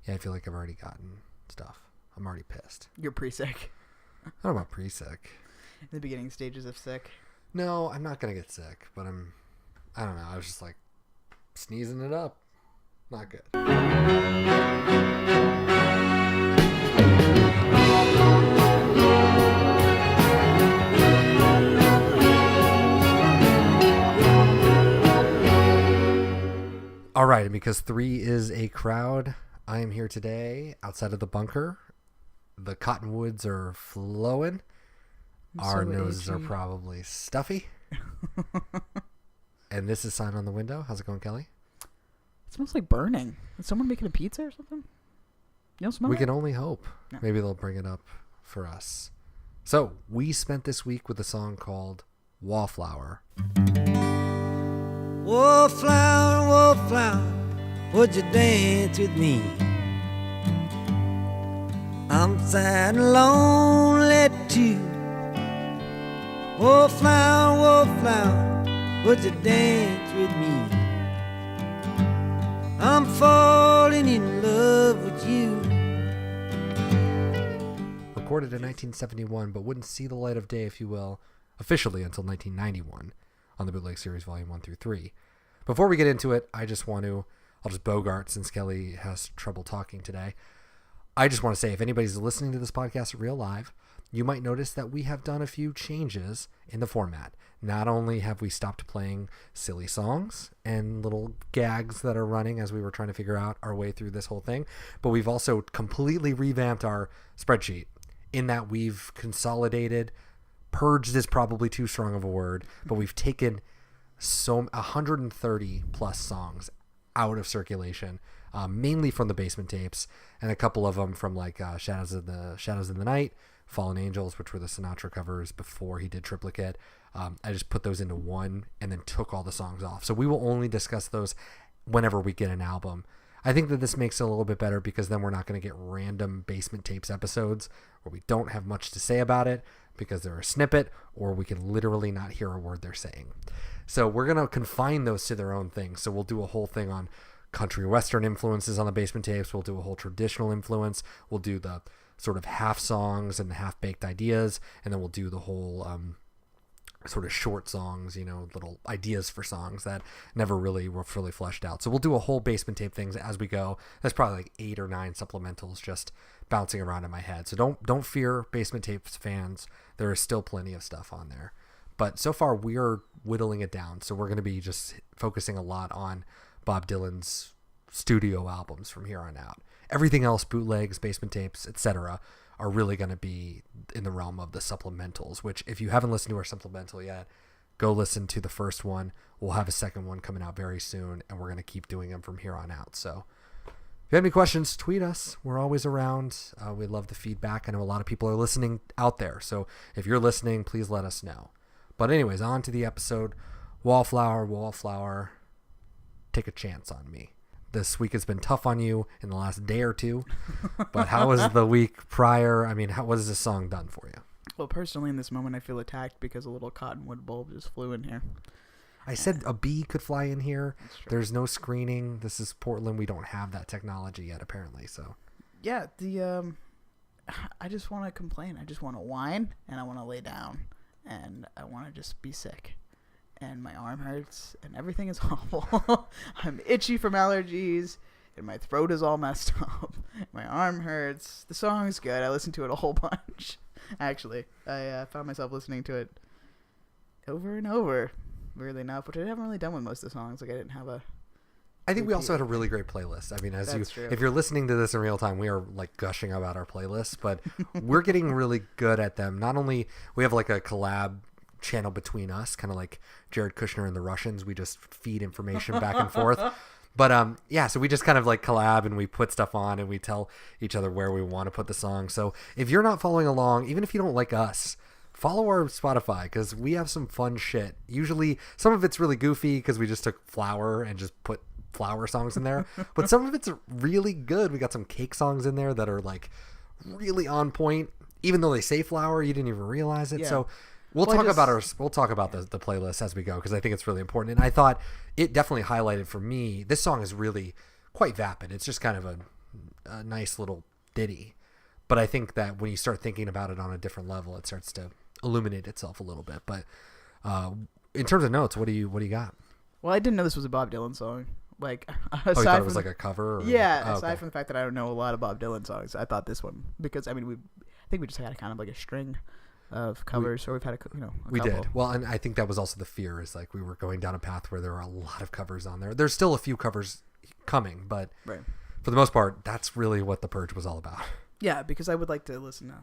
Yeah, I feel like I've already gotten stuff. I'm already pissed. You're pre-sick. I don't know about pre-sick. In the beginning stages of sick. No, I'm not going to get sick, but I don't know. I was just like sneezing it up. Not good. All right, and because 3 is a crowd, I am here today outside of the bunker. The cottonwoods are flowing. Our noses are probably stuffy. And this is sign on the window. How's it going, Kelly? It smells like burning. Is someone making a pizza or something? You don't smell We it? can only hope. No. Maybe they'll bring it up for us. So, we spent this week with a song called Wallflower. Wallflower, wallflower, would you dance with me? I'm sad and lonely too. Wallflower, wallflower, would you dance with me? I'm falling in love with you. Recorded in 1971, but wouldn't see the light of day, if you will, officially until 1991 on the Bootleg Series Volume 1 through 3. Before we get into it, I'll just bogart since Kelly has trouble talking today. I just want to say, if anybody's listening to this podcast real live, you might notice that we have done a few changes in the format. Not only have we stopped playing silly songs and little gags that are running as we were trying to figure out our way through this whole thing, but we've also completely revamped our spreadsheet in that we've consolidated. Purged is probably too strong of a word, but we've taken 130 plus songs out of circulation, mainly from the Basement tapes, and a couple of them from like Shadows in the Night, Fallen Angels, which were the Sinatra covers before he did Triplicate. I just put those into one and then took all the songs off. So we will only discuss those whenever we get an album. I think that this makes it a little bit better because then we're not going to get random Basement tapes episodes where we don't have much to say about it because they're a snippet or we can literally not hear a word they're saying. So we're going to confine those to their own thing. So we'll do a whole thing on country western influences on the Basement tapes. We'll do a whole traditional influence. We'll do the sort of half songs and the half baked ideas. And then we'll do the whole sort of short songs, little ideas for songs that never really were fully fleshed out. So we'll do a whole Basement tape things as we go. There's probably like 8 or 9 supplementals just bouncing around in my head. So don't fear, Basement tapes fans. There is still plenty of stuff on there. But so far we are whittling it down. So we're going to be just focusing a lot on Bob Dylan's studio albums from here on out. Everything else, bootlegs, Basement tapes, etc., are really going to be in the realm of the supplementals, which if you haven't listened to our supplemental yet, go listen to the first one. We'll have a second one coming out very soon, and we're going to keep doing them from here on out. So if you have any questions, tweet us. We're always around. We love the feedback. I know a lot of people are listening out there. So if you're listening, please let us know. But anyways, on to the episode. Wallflower, take a chance on me. This week has been tough on you in the last day or two, but how was the week prior? I mean, what has this song done for you? Well, personally, in this moment, I feel attacked because a little cottonwood bulb just flew in here. I said a bee could fly in here. There's no screening. This is Portland. We don't have that technology yet, apparently. So, yeah, I just want to complain. I just want to whine, and I want to lay down, and I want to just be sick. And my arm hurts, and everything is awful. I'm itchy from allergies, and my throat is all messed up. My arm hurts. The song's good. I listened to it a whole bunch. Actually, I found myself listening to it over and over, weirdly enough, which I haven't really done with most of the songs. Like, I didn't have a... I think we also had a really great playlist. I mean, if you're listening to this in real time, we are like gushing about our playlists, but we're getting really good at them. Not only we have like a collab channel between us, kind of like Jared Kushner and the Russians. We just feed information back and forth. But so we just kind of like collab and we put stuff on and we tell each other where we want to put the song. So if you're not following along, even if you don't like us, follow our Spotify because we have some fun shit. Usually some of it's really goofy because we just took Flower and just put Flower songs in there. But some of it's really good. We got some Cake songs in there that are like really on point. Even though they say Flower, you didn't even realize it. Yeah. So We'll talk about the playlist as we go because I think it's really important. And I thought it definitely highlighted for me. This song is really quite vapid. It's just kind of a nice little ditty. But I think that when you start thinking about it on a different level, it starts to illuminate itself a little bit. But in terms of notes, what do you got? Well, I didn't know this was a Bob Dylan song. Like, You thought it was like a cover? Yeah, okay. aside from the fact that I don't know a lot of Bob Dylan songs, I thought this one, because I think we just had kind of like a string of covers, or we've had a couple. We did. Well, and I think that was also the fear, is like we were going down a path where there were a lot of covers on there. There's still a few covers coming, but right. For the most part, that's really what The Purge was all about. Yeah, because I would like to listen to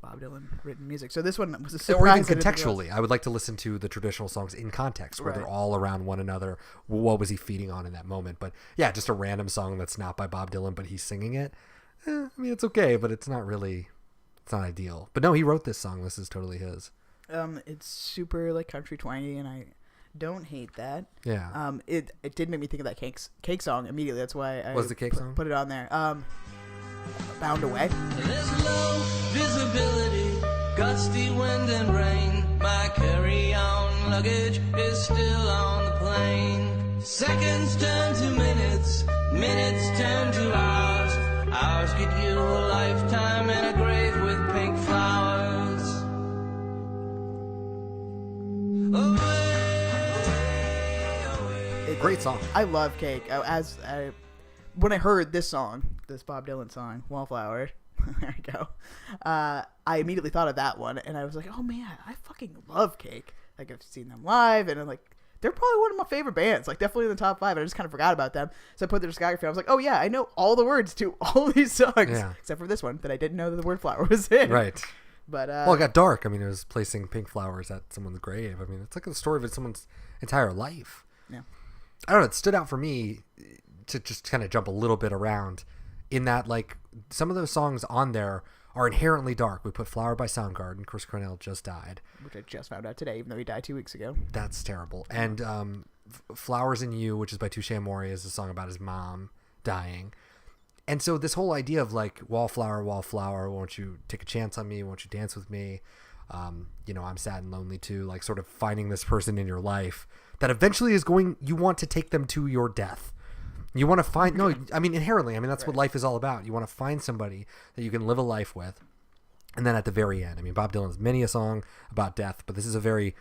Bob Dylan written music. So this one was a Or even surprise. contextually. I would like to listen to the traditional songs in context, where they're all around one another. What was he feeding on in that moment? But yeah, just a random song that's not by Bob Dylan, but he's singing it. I mean, it's okay, but it's not ideal. But no, he wrote this song. This is totally his. It's super like country twangy, and I don't hate that. Yeah. It did make me think of that cake song immediately. That's why I Was the cake song? Put it on there. Bound Away. There's low visibility, gusty wind and rain. My carry-on luggage is still on the plane. Seconds turn to minutes, minutes turn to hours. Hours get you a lifetime in a grave with pink flowers. Great song. I love Cake. When I heard this song, this Bob Dylan song, Wallflower, there you go, I immediately thought of that one, and I was like, oh man, I fucking love Cake. Like, I've seen them live, and I'm like, they're probably one of my favorite bands, like definitely in the top 5. I just kind of forgot about them, so I put their discography, and I was like, oh yeah, I know all the words to all these songs, except for this one that I didn't know that the word flower was in. Right. But well, it got dark. I mean, it was placing pink flowers at someone's grave. I mean, it's like the story of someone's entire life. Yeah. I don't know. It stood out for me to just kind of jump a little bit around in that, like, some of those songs on there are inherently dark. We put Flower by Soundgarden. Chris Cornell just died. Which I just found out today, even though he died 2 weeks ago. That's terrible. And Flowers in You, which is by Touche Amore, is a song about his mom dying. And so this whole idea of, like, Wallflower, Wallflower, won't you take a chance on me? Won't you dance with me? I'm sad and lonely too. Like, sort of finding this person in your life that eventually you want to take them to your death. You want to find, inherently, that's what life is all about. You want to find somebody that you can live a life with. And then at the very end, Bob Dylan has many a song about death, but this is a very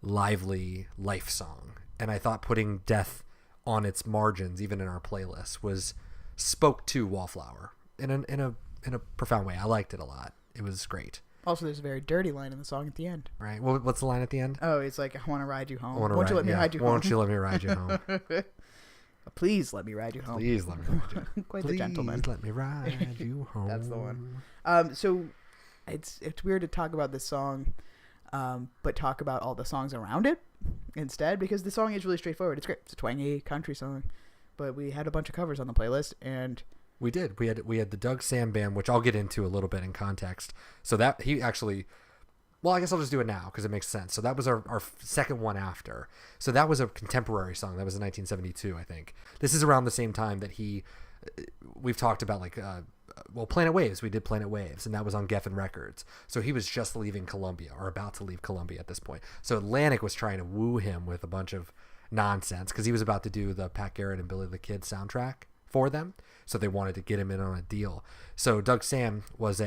lively life song. And I thought putting death on its margins, even in our playlist, spoke to Wallflower in a profound way. I liked it a lot. It was great. Also, there's a very dirty line in the song at the end. Right. Well, what's the line at the end? Oh, it's like, I want to ride you home. Won't you let me ride you home? Won't you let me ride you home? Please let me ride you home. Please let me ride you home. Quite the gentleman. Please let me ride you home. That's the one. So it's weird to talk about this song, but talk about all the songs around it instead, because the song is really straightforward. It's great. It's a twangy country song, but we had a bunch of covers on the playlist, and we did. We had the Doug Sam Band, which I'll get into a little bit in context. So that he actually, well, I guess I'll just do it now because it makes sense. So that was our second one after. So that was a contemporary song. That was in 1972, I think. This is around the same time that we've talked about, like, Planet Waves. We did Planet Waves, and that was on Geffen Records. So he was just leaving Columbia, or about to leave Columbia at this point. So Atlantic was trying to woo him with a bunch of nonsense because he was about to do the Pat Garrett and Billy the Kid soundtrack for them. So they wanted to get him in on a deal. So Doug Sam was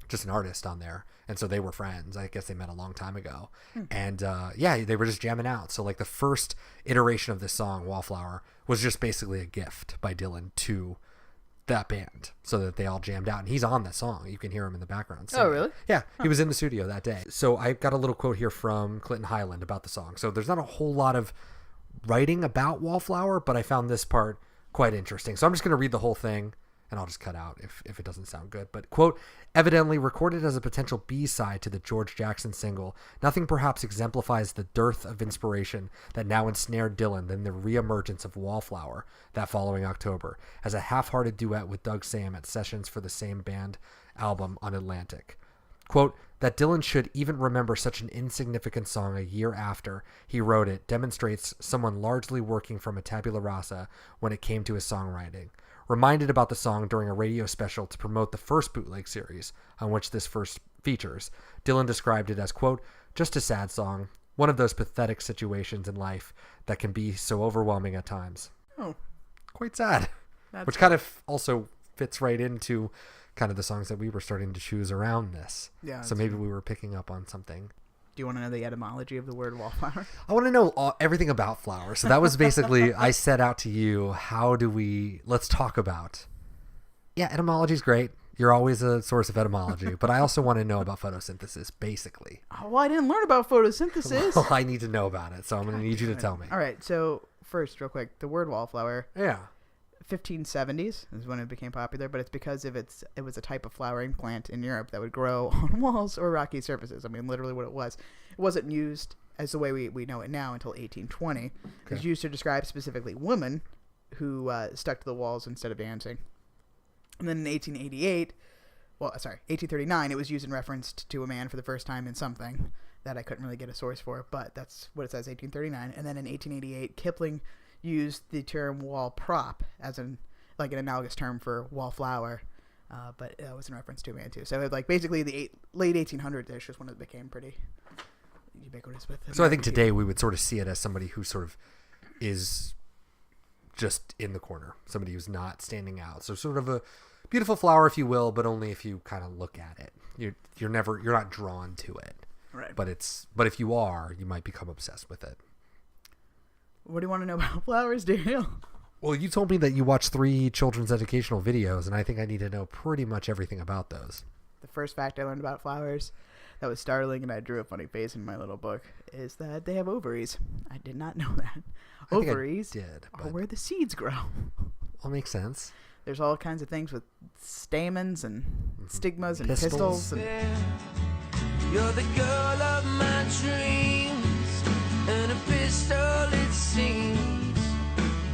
just an artist on there, and so they were friends. I guess they met a long time ago. And they were just jamming out. So, like, the first iteration of this song, Wallflower, was just basically a gift by Dylan to that band, so that they all jammed out. And he's on that song. You can hear him in the background singing. Oh, really? Yeah, he was in the studio that day. So I got a little quote here from Clinton Highland about the song. So there's not a whole lot of writing about Wallflower, but I found this part quite interesting. So I'm just going to read the whole thing, and I'll just cut out if it doesn't sound good. But, quote, evidently recorded as a potential B-side to the George Jackson single, nothing perhaps exemplifies the dearth of inspiration that now ensnared Dylan than the reemergence of Wallflower that following October as a half-hearted duet with Doug Sam at sessions for the same band album on Atlantic. Quote, that Dylan should even remember such an insignificant song a year after he wrote it demonstrates someone largely working from a tabula rasa when it came to his songwriting. Reminded about the song during a radio special to promote the first bootleg series on which this first features, Dylan described it as, quote, just a sad song, one of those pathetic situations in life that can be so overwhelming at times. Oh, quite sad. that's Which kind of also fits right into kind of the songs that we were starting to choose around this. Yeah. So maybe we were picking up on something. Do you want to know the etymology of the word wallflower? I want to know everything about flowers. So that was basically, I set out to you, let's talk about. Yeah, etymology is great. You're always a source of etymology, but I also want to know about photosynthesis, basically. Oh, well, I didn't learn about photosynthesis. Well, I need to know about it, so I'm going to need you to tell me. All right, so first, real quick, the word wallflower, Yeah. 1570s is when it became popular, but it's because it was a type of flowering plant in Europe that would grow on walls or rocky surfaces. I mean, literally what it was. It wasn't used as the way we know it now until 1820. Okay. It was used to describe specifically women who stuck to the walls instead of dancing. And then in 1839, it was used in reference to a man for the first time in something that I couldn't really get a source for, but that's what it says, 1839. And then in 1888, Kipling used the term wall prop as an analogous term for wallflower, but that was in reference to a man too. So basically the late 1800s ish is when it became pretty ubiquitous with it. So I think today we would sort of see it as somebody who sort of is just in the corner, somebody who's not standing out. So sort of a beautiful flower, if you will, but only if you kind of look at it. You're not drawn to it. Right. But if you are, you might become obsessed with it. What do you want to know about flowers, Daniel? Well, you told me that you watched 3 children's educational videos, and I think I need to know pretty much everything about those. The first fact I learned about flowers that was startling, and I drew a funny face in my little book, is that they have ovaries. I did not know that. Ovaries are where the seeds grow. Well, makes sense. There's all kinds of things with stamens and stigmas and pistils. You're the girl of my dreams, and a pistol it seems,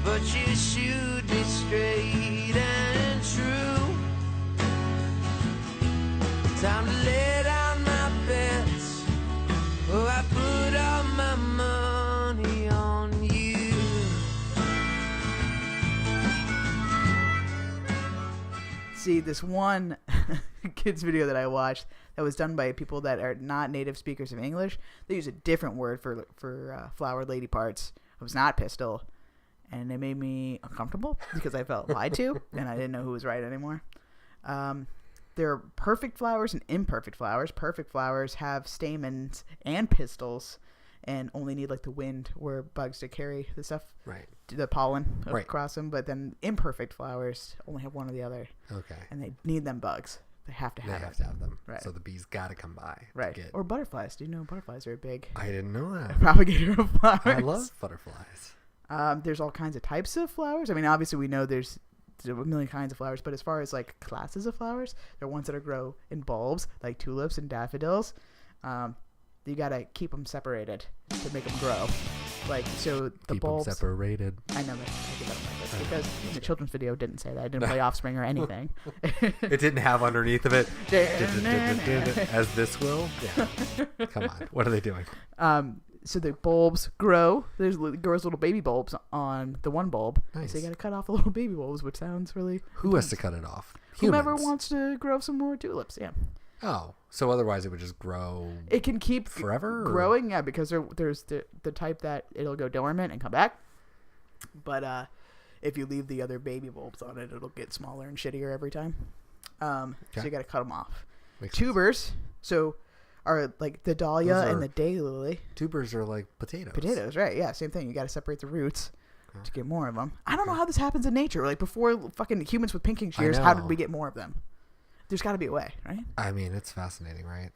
but you shoot me straight and true. Time to lay down my bets. Oh, I put all my money on you. See, this one kids video that I watched that was done by people that are not native speakers of English, they use a different word for flower lady parts. It was not pistol, and it made me uncomfortable because I felt lied to, and I didn't know who was right anymore. There are perfect flowers and imperfect flowers. Perfect flowers have stamens and pistils and only need the wind or bugs to carry the stuff, right? The pollen right. across them. But then imperfect flowers only have one or the other. Okay. And they need them bugs. They have to have them. Right. So the bees got to come by. Right. Or butterflies. Do you know butterflies are big? I didn't know that. Propagator of flowers. I love butterflies. There's all kinds of types of flowers. I mean, obviously we know there's a million kinds of flowers, but as far as classes of flowers, there are ones that grow in bulbs, like tulips and daffodils. You gotta keep them separated to make them grow. So the keep bulbs them separated. I know that. I did that on purpose because the children's video didn't say that. I didn't play Offspring or anything. It didn't have underneath of it. As this will. Yeah. Come on. What are they doing? So the bulbs grow. Grows little baby bulbs on the one bulb. Nice. So you got to cut off the little baby bulbs, which sounds really. Who has to cut it off? Whomever Humans. wants to grow some more tulips. Yeah. Oh, so otherwise it would just grow. It can keep forever growing. Yeah, because there's the type that it'll go dormant and come back. But if you leave the other baby bulbs on it, it'll get smaller and shittier every time. So you got to cut them off. Makes Tubers. sense. So are the dahlia and the daylily. Tubers are like potatoes. Potatoes, right? Yeah, same thing. You got to separate the roots to get more of them. I don't know how this happens in nature. Before fucking humans with pinking shears, how did we get more of them? There's got to be a way, right? I mean, it's fascinating, right?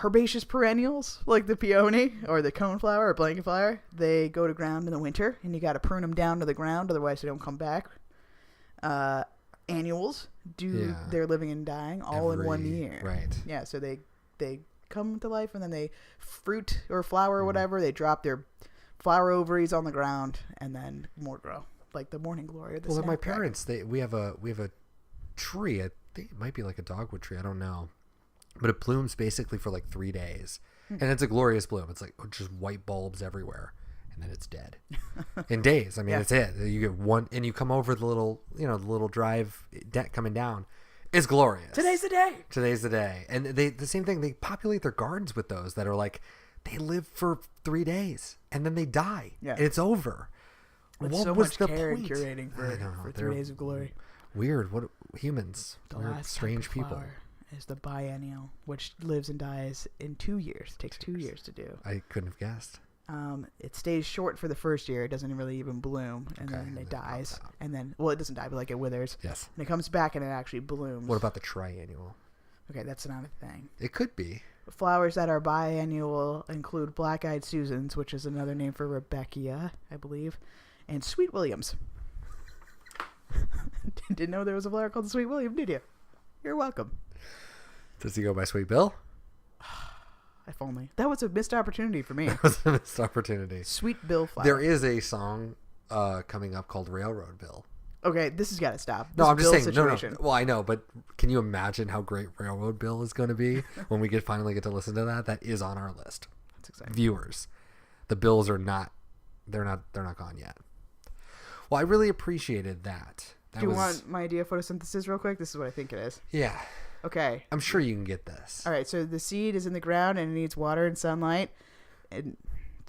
Herbaceous perennials like the peony or the coneflower or blanket flower, they go to ground in the winter, and you got to prune them down to the ground, otherwise they don't come back. Annuals do their living and dying all in 1 year. Right. Yeah, so they come to life, and then they fruit or flower or whatever. They drop their flower ovaries on the ground, and then more grow, like the morning glory. Or the well, my parents, we have a tree. I think it might be like a dogwood tree. I don't know, but it blooms basically for 3 days, and it's a glorious bloom. It's just white bulbs everywhere, and then it's dead in days. I mean, it's it. You get one, and you come over the little drive deck coming down. It's glorious. Today's the day. And the same thing. They populate their gardens with those that are they live for 3 days and then they die. Yeah, and it's over. It's so much care and curating for 3 days of glory. Weird. What humans? The We're last strange type of people. flower is the biennial, which lives and dies in 2 years. It takes 2 years to do. I couldn't have guessed. It stays short for the first year. It doesn't really even bloom, and Okay, then and it then it dies. pops out. And then, well, it doesn't die, but like it withers. Yes. And it comes back and it actually blooms. What about the triennial? Okay, that's not a thing. It could be. Flowers that are biennial include black-eyed Susans, which is another name for Rebecca, I believe, and Sweet Williams. Didn't know there was a flower called the Sweet William, did you? You're welcome. Does he go by Sweet Bill? If only. That was a missed opportunity for me. That was a missed opportunity. Sweet Bill flower. There is a song coming up called Railroad Bill. Okay, this has got to stop. No, This I'm just Bill saying. situation. No. Well, I know, but can you imagine how great Railroad Bill is going to be when we finally get to listen to that? That is on our list. That's exciting. Viewers, the Bills are not. They're not gone yet. Well, I really appreciated that. Do you want my idea of photosynthesis real quick? This is what I think it is. Yeah. Okay. I'm sure you can get this. All right, so the seed is in the ground and it needs water and sunlight and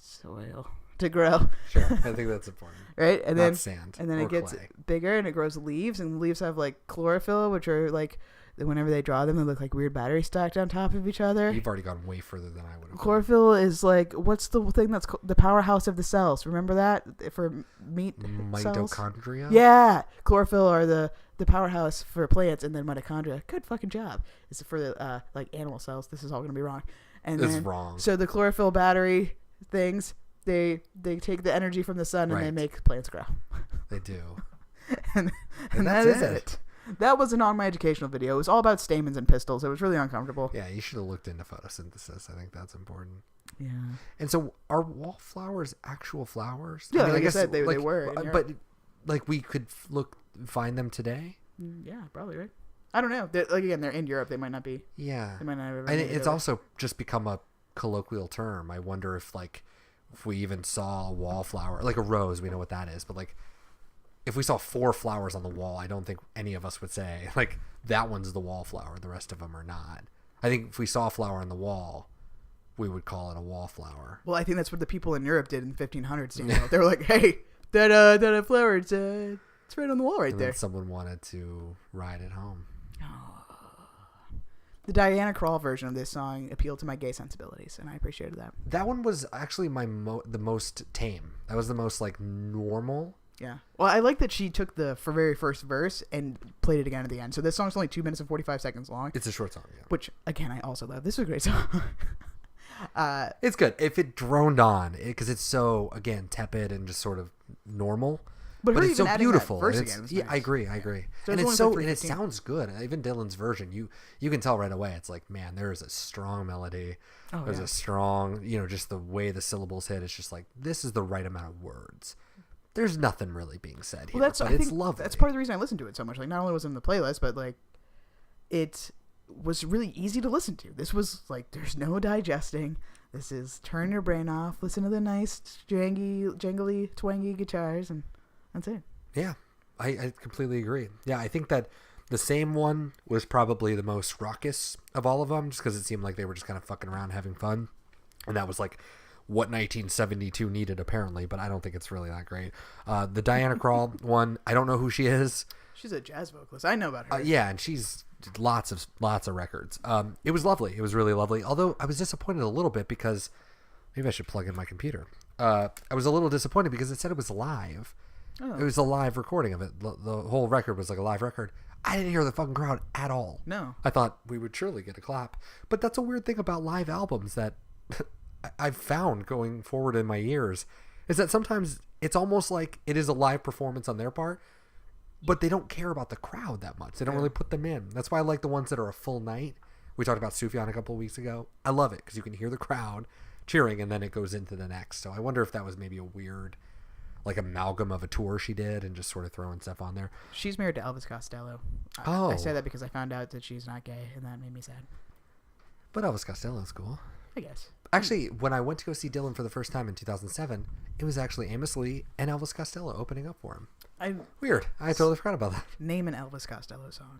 soil to grow. Sure. I think that's important. Right? And Not then sand. and then or it gets clay. bigger and it grows leaves, and the leaves have like chlorophyll, which are like whenever they draw them they look like weird batteries stacked on top of each other. You've already gone way further than I would have. Chlorophyll is like, what's the thing that's the powerhouse of the cells? Remember that for meat cells? Mitochondria? Yeah, chlorophyll are the powerhouse for plants, and then mitochondria. Good fucking job. It's for the like animal cells. This is all gonna be wrong. And It's then, wrong. So the chlorophyll battery things, they take the energy from the sun and they Right. make plants grow. They do. and that's that is it. it. That wasn't on my educational video. It was all about stamens and pistils. It was really uncomfortable. Yeah, you should have looked into photosynthesis. I think that's important. Yeah. And so, are wallflowers actual flowers? Yeah, I mean, like I guess, said, they were in but like we could find them today. Yeah, probably right. I don't know. Like again, they're in Europe. They might not be. Yeah, They might not have. and it's also just become a colloquial term. I wonder if we even saw a wallflower, like a rose, we know what that is, but like if we saw 4 flowers on the wall, I don't think any of us would say like that one's the wallflower. The rest of them are not. I think if we saw a flower on the wall, we would call it a wallflower. Well, I think that's what the people in Europe did in the 1500s. Daniel. They were like, "Hey, that flower, it's right on the wall right And there." then someone wanted to ride it home. The Diana Krall version of this song appealed to my gay sensibilities, and I appreciated that. That one was actually the most tame. That was the most like normal. Yeah. Well, I like that she took the very first verse and played it again at the end. So this song's only 2 minutes and 45 seconds long. It's a short song, yeah. Which, again, I also love. This is a great song. It's good if it droned on, because it's so again tepid and just sort of normal. But But her it's so even adding that beautiful. verse and it's- again was yeah, nice. I agree. I agree. So And it's it's only so like and it 3:15. sounds good. Even Dylan's version, you can tell right away. It's like, man, there is a strong melody. Oh, There's yeah. a strong, just the way the syllables hit. It's just like this is the right amount of words. There's nothing really being said here, Well, that's but I it's think lovely. that's part of the reason I listened to it so much. Like, not only was it in the playlist, but like, it was really easy to listen to. This was like, there's no digesting. This is turn your brain off, listen to the nice jangly, twangy guitars, and that's it. Yeah, I completely agree. Yeah, I think that the same one was probably the most raucous of all of them, just because it seemed like they were just kind of fucking around, having fun, and that was like what 1972 needed apparently. But I don't think it's really that great. The Diana Krall one, I don't know who she is. She's a jazz vocalist. I know about her. Yeah, and she's did lots of records. It was lovely. It was really lovely. Although I was disappointed a little bit because maybe I should plug in my computer. I was a little disappointed because it said it was live. Oh. It was a live recording of it. The whole record was like a live record. I didn't hear the fucking crowd at all. No. I thought we would surely get a clap. But that's a weird thing about live albums that I've found going forward in my years is that sometimes it's almost like it is a live performance on their part, but they don't care about the crowd that much. They don't really put them in. That's why I like the ones that are a full night. We talked about Sufjan a couple of weeks ago. I love it because you can hear the crowd cheering and then it goes into the next. So I wonder if that was maybe a weird like amalgam of a tour she did and just sort of throwing stuff on there. She's married to Elvis Costello. Oh. I say that because I found out that she's not gay, and that made me sad. But Elvis Costello's cool. I guess. Actually, when I went to go see Dylan for the first time in 2007, it was actually Amos Lee and Elvis Costello opening up for him. Weird. I totally forgot about that. Name an Elvis Costello song.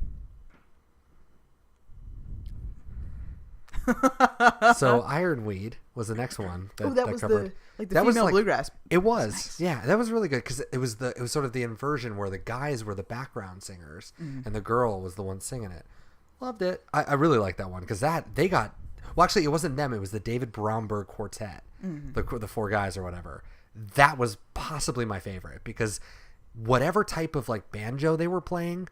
So Ironweed was the next one that was covered. the That was female like- bluegrass. It was, Nice. yeah, that was really good because it was sort of the inversion where the guys were the background singers and the girl was the one singing it. Loved it. I really liked that one because they got. Well, actually, it wasn't them. It was the David Brownberg Quartet, the four guys or whatever. That was possibly my favorite because whatever type of like banjo they were playing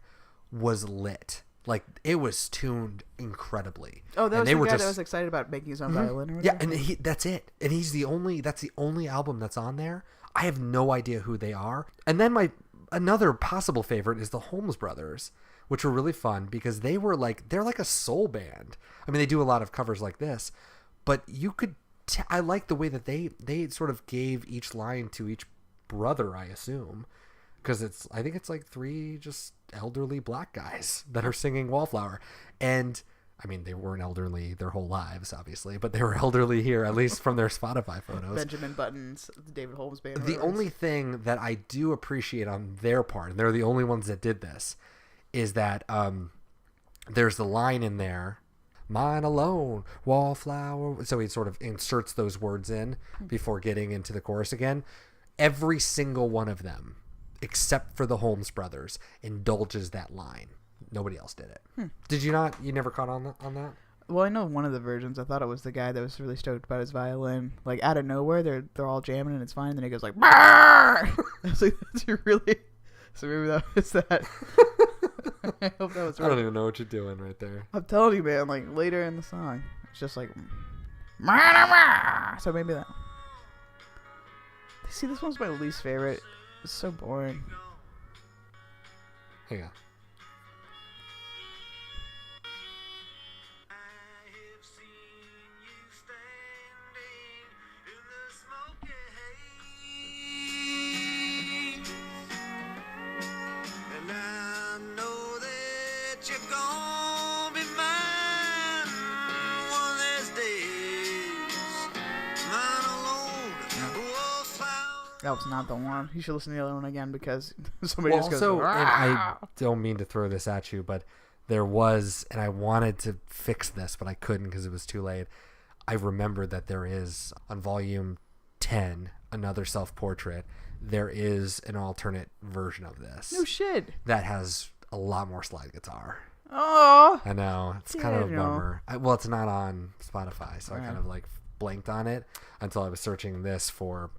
was lit. Like it was tuned incredibly. Oh, that and was they the were guy just, that was excited about making his own violin or yeah, whatever? and that's it. And that's the only album that's on there. I have no idea who they are. And then another possible favorite is the Holmes Brothers, which were really fun because they're like a soul band. I mean, they do a lot of covers like this, but you could I like the way that they sort of gave each line to each brother, I assume, because I think it's like three just elderly black guys that are singing Wallflower. And I mean, they weren't elderly their whole lives, obviously, but they were elderly here, at least from their Spotify photos. Benjamin Button's David Holmes band. The only thing that I do appreciate on their part, and they're the only ones that did this, is that there's the line in there, "Mine alone, Wallflower." So he sort of inserts those words in before getting into the chorus again. Every single one of them, except for the Holmes Brothers, indulges that line. Nobody else did it. Did you not? You never caught on that? Well, I know one of the versions. I thought it was the guy that was really stoked about his violin. Like out of nowhere, they're all jamming and it's fine. And then he goes like, "Brrr!" I was like, "That's really." So maybe that was that. I hope that was I right. don't even know what you're doing right there. I'm telling you, man. Like later in the song, it's just like. So maybe that. See, this one's my least favorite. It's so boring. Hang on. That was not the one. You should listen to the other one again because somebody Well, just goes. also, and "Rah!" I don't mean to throw this at you, but there was, and I wanted to fix this, but I couldn't because it was too late. I remembered that there is, on volume 10, Another Self-Portrait, there is an alternate version of this. No shit. That has a lot more slide guitar. Oh. I know. It's kind of a Daniel. bummer. Well, it's not on Spotify, so I Right. kind of like blanked on it until I was searching this for,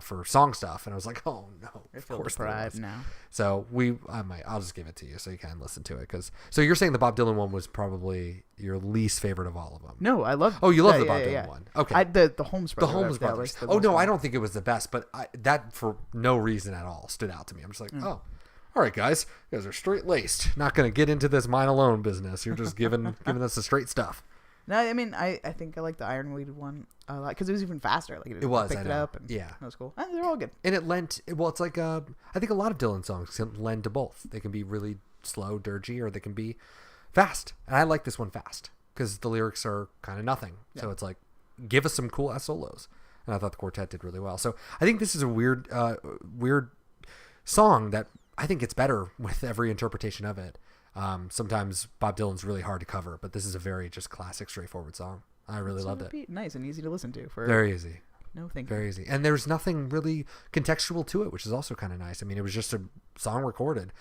for song stuff, and I was like, oh no, I of feel course there deprived was. now. So I'll just give it to you so you can listen to it. So you're saying the Bob Dylan one was probably your least favorite of all of them? No, I love. Oh, you love yeah, the Bob yeah, Dylan yeah. one. Okay. The Holmes The brothers. Holmes that was Brothers. the Oh most no, fun. I don't think it was the best, but that for no reason at all stood out to me. I'm just like, oh, all right, guys, you guys are straight laced. Not going to get into this mine alone business. You're just giving us the straight stuff. No, I mean, I think I like the Ironweed one a lot because it was even faster. Like It was, picked I it know. up, and Yeah. that was cool. And they're all good. And it lent, well, it's like, I think a lot of Dylan songs can lend to both. They can be really slow, dirgy, or they can be fast. And I like this one fast because the lyrics are kind of nothing. Yeah. So it's like, give us some cool ass solos. And I thought the quartet did really well. So I think this is a weird song that I think gets better with every interpretation of it. Sometimes Bob Dylan's really hard to cover, but this is a very just classic, straightforward song. I really loved it. Nice and easy to listen to. Very easy. No thank you. Very easy. And there's nothing really contextual to it, which is also kind of nice. I mean, it was just a song recorded.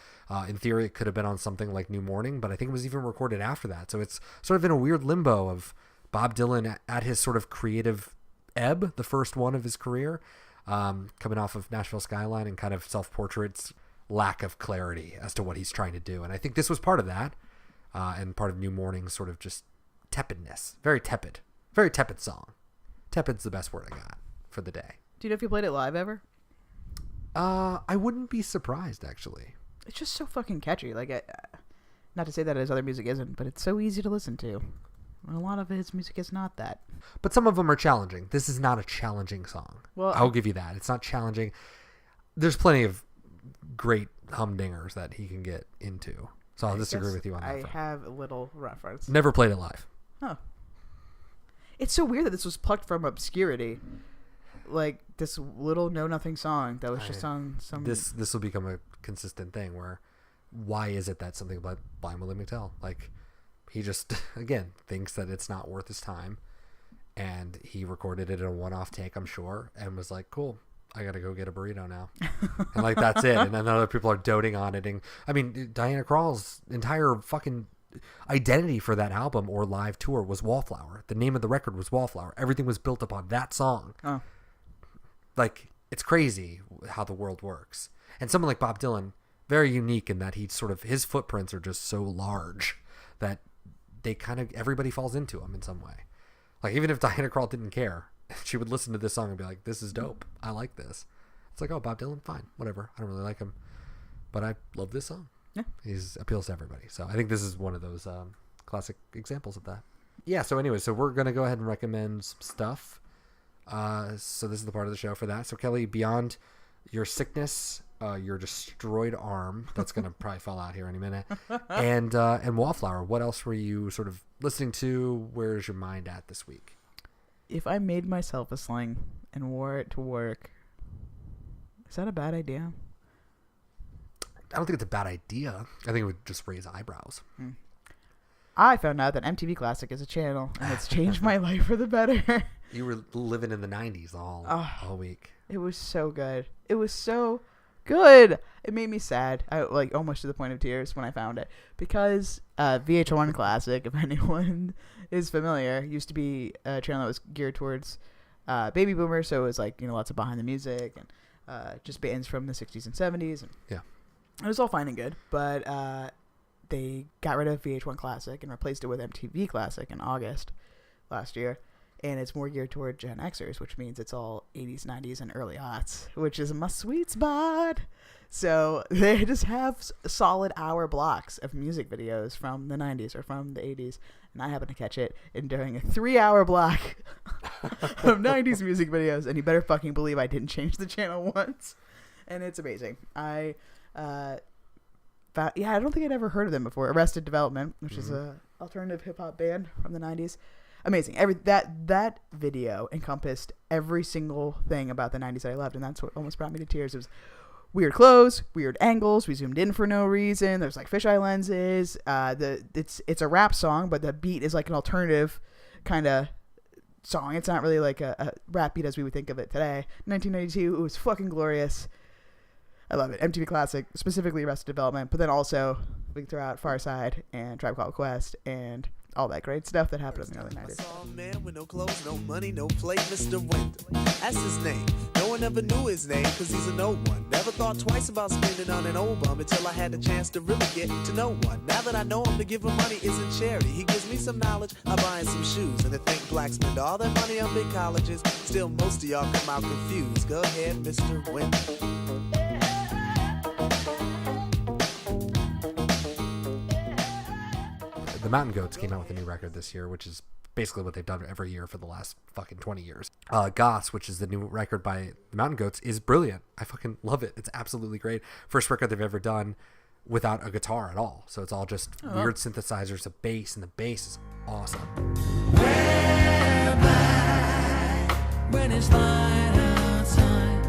In theory, it could have been on something like New Morning, but I think it was even recorded after that. So it's sort of in a weird limbo of Bob Dylan at his sort of creative ebb, the first one of his career, coming off of Nashville Skyline and kind of Self-Portrait's lack of clarity as to what he's trying to do. And I think this was part of that, and part of New Morning's sort of just tepidness. Very tepid song. Tepid's the best word I got for the day. Do you know if you played it live ever? I wouldn't be surprised, actually. It's just so fucking catchy. Like, not to say that his other music isn't, but it's so easy to listen to. And a lot of his music is not that. But some of them are challenging. This is not a challenging song. Well, I'll give you that. It's not challenging. There's plenty of great humdingers that he can get into. So I'll disagree with you on that. I have a little reference. Never played it live. Oh. It's so weird that this was plucked from obscurity. Like, this little know-nothing song that was just on some... This will become a consistent thing where, why is it that something by Blind Willie McTell? Like, he just, again, thinks that it's not worth his time. And he recorded it in a one-off take, I'm sure, and was like, cool, I got to go get a burrito now. And like, that's it. And then other people are doting on it. And I mean, Diana Krall's entire fucking identity for that album or live tour was Wallflower. The name of the record was Wallflower. Everything was built upon that song. Oh. Like, it's crazy how the world works. And someone like Bob Dylan, very unique in that his footprints are just so large that they kind of, everybody falls into him in some way. Like, even if Diana Krall didn't care, she would listen to this song and be like, this is dope. I like this. It's like, oh, Bob Dylan, fine, whatever. I don't really like him, but I love this song. Yeah. He appeals to everybody. So I think this is one of those classic examples of that. Yeah, so anyway, so we're going to go ahead and recommend some stuff. So this is the part of the show for that. So Kelly, beyond your sickness, your destroyed arm, that's going to probably fall out here any minute, and Wallflower, what else were you sort of listening to? Where's your mind at this week? If I made myself a sling and wore it to work, is that a bad idea? I don't think it's a bad idea. I think it would just raise eyebrows. I found out that MTV Classic is a channel, and it's changed my life for the better. You were living in the 90s all week. It was so good. It was so good. It made me sad. I like almost to the point of tears when I found it, because VH1 Classic, if anyone is familiar, used to be a channel that was geared towards baby boomers. So it was like, lots of behind the music and just bands from the 60s and 70s. And yeah, it was all fine and good, but they got rid of VH1 Classic and replaced it with MTV Classic in August last year. And it's more geared toward Gen Xers, which means it's all 80s, 90s, and early aughts, which is my sweet spot. So they just have solid hour blocks of music videos from the 90s or from the 80s. And I happen to catch it during a 3-hour block of 90s music videos. And you better fucking believe I didn't change the channel once. And it's amazing. I don't think I'd ever heard of them before. Arrested Development, which is a alternative hip hop band from the 90s. Amazing. That video encompassed every single thing about the 90s that I loved, and that's what almost brought me to tears. It was weird clothes, weird angles. We zoomed in for no reason. There's like fisheye lenses. It's a rap song, but the beat is like an alternative kind of song. It's not really like a rap beat as we would think of it today. 1992. It was fucking glorious. I love it. MTV Classic, specifically Arrested Development, but then also we can throw out Far Side and Tribe Called Quest and all that great stuff that happened in the early 90s. I saw a man with no clothes, no money, no plate, Mr. Winter. That's his name. No one ever knew his name, cause he's a no one. Never thought twice about spending on an old bum until I had the chance to really get to know one. Now that I know him, to give him money isn't charity. He gives me some knowledge, I buy him some shoes. And to think blacks spend all their money on big colleges, still most of y'all come out confused. Go ahead, Mr. Winter. The Mountain Goats came out with a new record this year, which is basically what they've done every year for the last fucking 20 years. Goss, which is the new record by the Mountain Goats, is brilliant. I fucking love it. It's absolutely great. First record they've ever done without a guitar at all. So it's all just weird synthesizers, a bass, and the bass is awesome. We're back when it's light outside.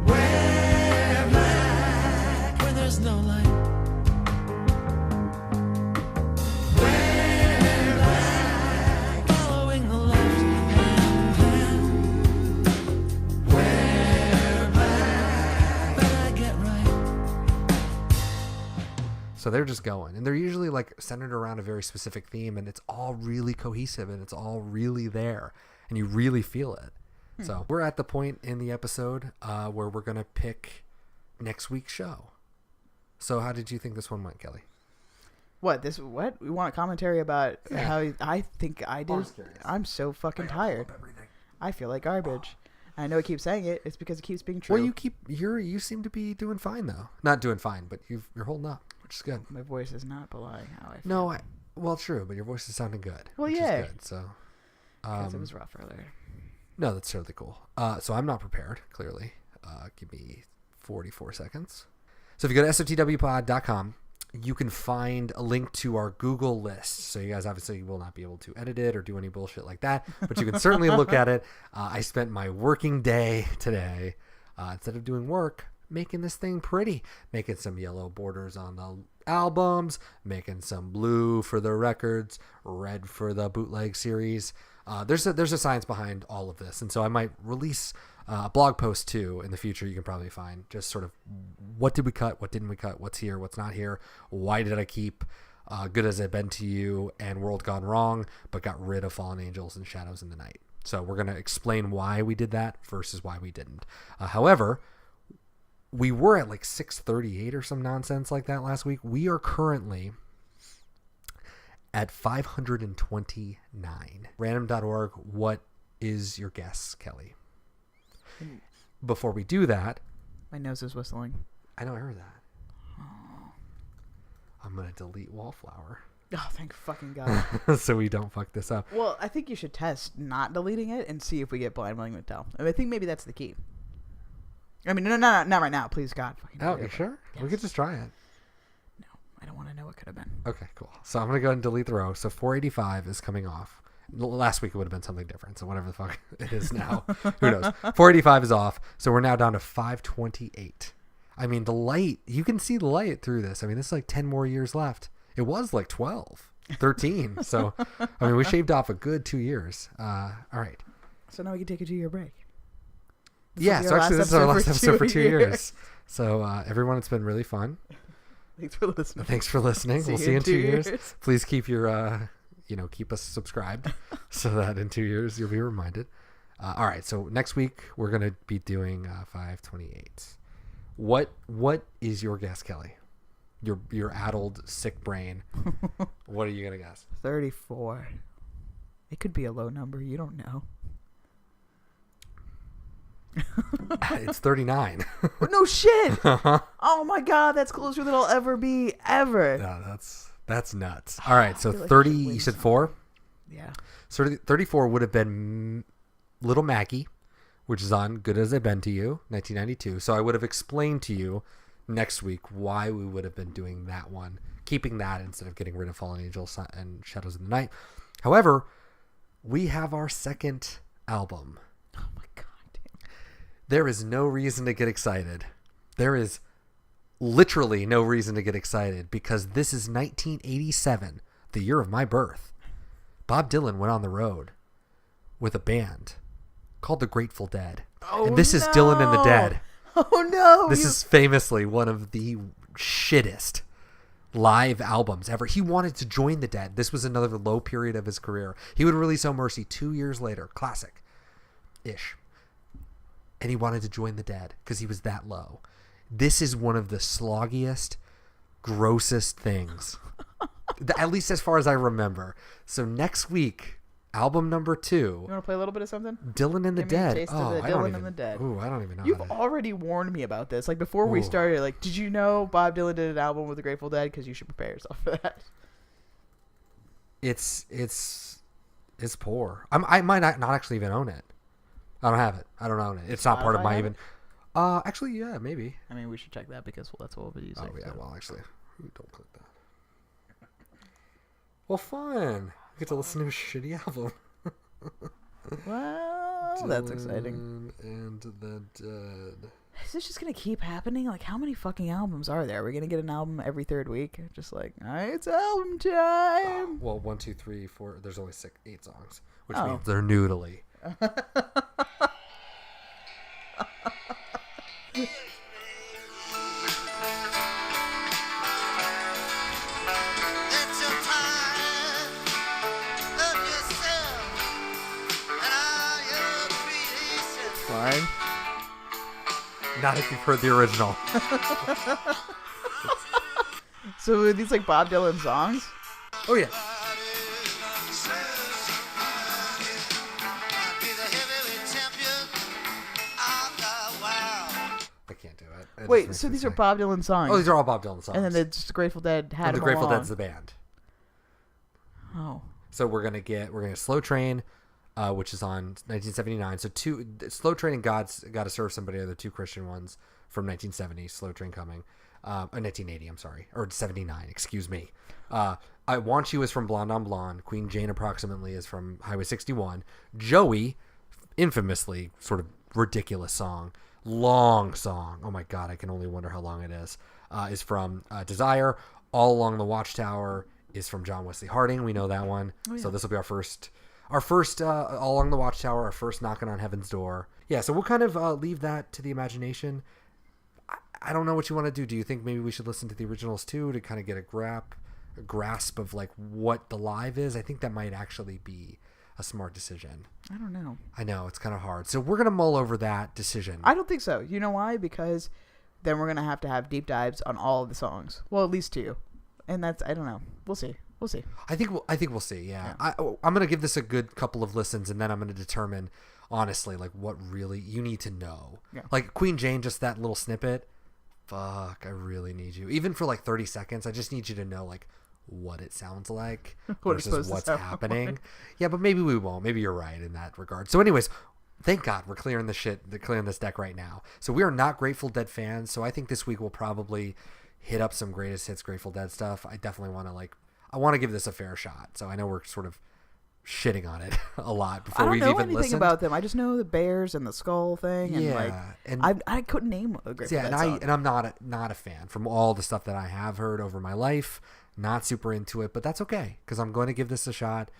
We're back when there's no light. So they're just going, and they're usually like centered around a very specific theme, and it's all really cohesive and it's all really there, and you really feel it. So we're at the point in the episode where we're going to pick next week's show. So how did you think this one went, Kelly? What? We want a commentary about how I think I did. curious. I'm so fucking tired. I feel like garbage. I know I keep saying it. It's because it keeps being true. Well, you seem to be doing fine though. Not doing fine, but you're holding up, which is good. My voice is not belying how I feel. No, well, true, but your voice is sounding good. Well, which yeah. is good. So, because it was rough earlier. no, that's totally cool. So I'm not prepared. Clearly, give me 44 seconds. So if you go to sotwpod.com, you can find a link to our Google list. So you guys obviously will not be able to edit it or do any bullshit like that, but you can certainly look at it. I spent my working day today. Instead of doing work, making this thing pretty, making some yellow borders on the albums, making some blue for the records, red for the bootleg series. There's a science behind all of this, and so I might release a blog post too in the future. You can probably find just sort of what did we cut, what didn't we cut, what's here, what's not here, why did I keep Good As I've Been to You and World Gone Wrong, but got rid of Fallen Angels and Shadows in the Night. So we're going to explain why we did that versus why we didn't. However, we were at like 638 or some nonsense like that last week. We are currently at 529. Random.org, what is your guess, Kelly? Before we do that... My nose is whistling. I know, I heard that. Oh. I'm going to delete Wallflower. Oh, thank fucking God. So we don't fuck this up. Well, I think you should test not deleting it and see if we get blind, willing to tell. I think maybe that's the key. I mean, no, not right now. Please, God. Oh, you sure? Yes. We could just try it. No, I don't want to know what could have been. Okay, cool. So I'm going to go ahead and delete the row. So 485 is coming off. Last week it would have been something different. So whatever the fuck it is now. Who knows? 485 is off. So we're now down to 528. I mean, the light, you can see the light through this. I mean, this is like 10 more years left. It was like 12, 13. So, I mean, we shaved off a good 2 years. All right. So now we can take a 2-year break. Yeah, so actually this is our last episode for 2 years. So, everyone, it's been really fun. Thanks for listening. Thanks for listening. We'll see you in 2 years. Please keep your, keep us subscribed so that in 2 years you'll be reminded. All right, so next week we're going to be doing 528. What is your guess, Kelly? Your addled, sick brain. What are you gonna guess? 34. It could be a low number. You don't know. It's 39. No shit. Oh my God, that's closer than I'll ever be ever. No, that's nuts. All right, so 30. You said 4. Yeah. So 34 would have been Little Mackie, which is on Good As I've Been to You, 1992. So I would have explained to you next week why we would have been doing that one, keeping that instead of getting rid of Fallen Angels and Shadows in the Night. However, we have our second album. Oh my God. Damn. There is no reason to get excited. There is literally no reason to get excited because this is 1987, the year of my birth. Bob Dylan went on the road with a band called the Grateful Dead. Oh, and this is Dylan and the Dead. Oh no! This is famously one of the shittest live albums ever. He wanted to join the Dead. This was another low period of his career. He would release Oh Mercy 2 years later, classic-ish, and he wanted to join the Dead because he was that low. This is one of the sloggiest, grossest things, at least as far as I remember. So next week, album number 2. You want to play a little bit of something? Dylan and the Dead. Dylan and the Dead. Ooh, I don't even know. You've already warned me about this. Like before we started, like, did you know Bob Dylan did an album with the Grateful Dead? Because you should prepare yourself for that. It's poor. I might not actually even own it. I don't have it. I don't own it. It's not part of my even. Actually, yeah, maybe. I mean, we should check that because that's what we'll be using. Oh yeah, well, actually, don't click that. Well, fine. I get to listen to a shitty album. Well, that's exciting. And the Dead. Is this just gonna keep happening? Like, how many fucking albums are there? Are we gonna get an album every third week? Just like, all right, it's album time. Well, 1, 2, 3, 4. There's only 8 songs, which means they're noodly. Fine. Not if you've heard the original. So are these like Bob Dylan songs? Oh yeah. I can't do it. Wait, so these are Bob Dylan songs? Oh, these are all Bob Dylan songs. And then the Grateful Dead had the them Grateful along. Dead's the band. Oh. So we're gonna get Slow Train, which is on 1979. So Slow Train and Gotta Serve Somebody are the 2 Christian ones from 1970. Slow Train coming, 1980. I'm sorry, or 79. Excuse me. I Want You is from Blonde on Blonde. Queen Jane approximately is from Highway 61. Joey, infamously sort of ridiculous song. long song. Oh my God, I can only wonder how long it is from Desire. All Along the Watchtower is from John Wesley Harding. We know that one. Oh, yeah. So this will be our first All Along the Watchtower, our first Knocking on Heaven's Door. Yeah, so we'll kind of leave that to the imagination. I don't know what you want to do. Do you think maybe we should listen to the originals too to kind of get a grasp of like what the live is? I think that might actually be a smart decision. I don't know. I know, it's kind of hard. So we're going to mull over that decision. I don't think so. You know why? Because then we're going to have deep dives on all of the songs. Well, at least 2. And that's, I don't know. We'll see. I think we'll see. Yeah. I'm going to give this a good couple of listens, and then I'm going to determine honestly like what really you need to know. Yeah. Like Queen Jane, just that little snippet. Fuck, I really need you. Even for like 30 seconds, I just need you to know like what it sounds like versus what's happening. Like. Yeah, but maybe we won't. Maybe you're right in that regard. So anyways, thank God we're clearing this deck right now. So we are not Grateful Dead fans. So I think this week we'll probably hit up some greatest hits Grateful Dead stuff. I definitely want to give this a fair shot. So I know we're sort of shitting on it a lot before we've even listened. I don't know anything about them. I just know the bears and the skull thing. And I couldn't name a Grateful Dead song. And I'm not a fan from all the stuff that I have heard over my life. Not super into it, but that's okay because I'm going to give this a shot.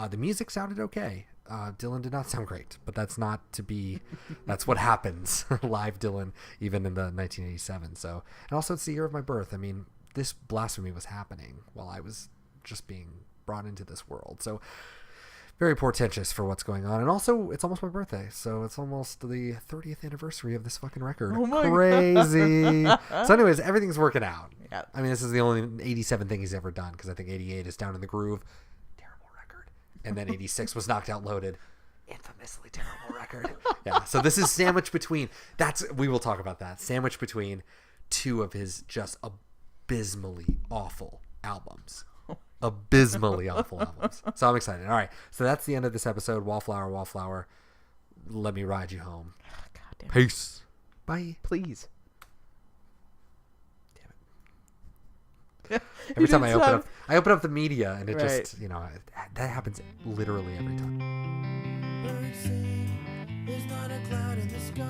The music sounded okay. Dylan did not sound great, but that's not to be. That's what happens live Dylan, even in the 1987. So, and also it's the year of my birth. I mean, this blasphemy was happening while I was just being brought into this world. So. Very portentous for what's going on. And also, it's almost my birthday. So it's almost the 30th anniversary of this fucking record. Oh my Crazy. God. So anyways, everything's working out. Yeah. I mean, this is the only 87 thing he's ever done because I think 88 is Down in the Groove. Terrible record. And then 86 was Knocked Out Loaded. Infamously terrible record. Yeah. So this is sandwiched between. We will talk about that. Sandwiched between 2 of his just abysmally awful albums. Abysmally awful albums. So I'm excited. All right. So that's the end of this episode. Wallflower. Let me ride you home. God damn it. Peace. Bye. Please. Damn it. Every time I open up the media and it just, that happens literally every time. Birds sing, there's not a cloud in the sky.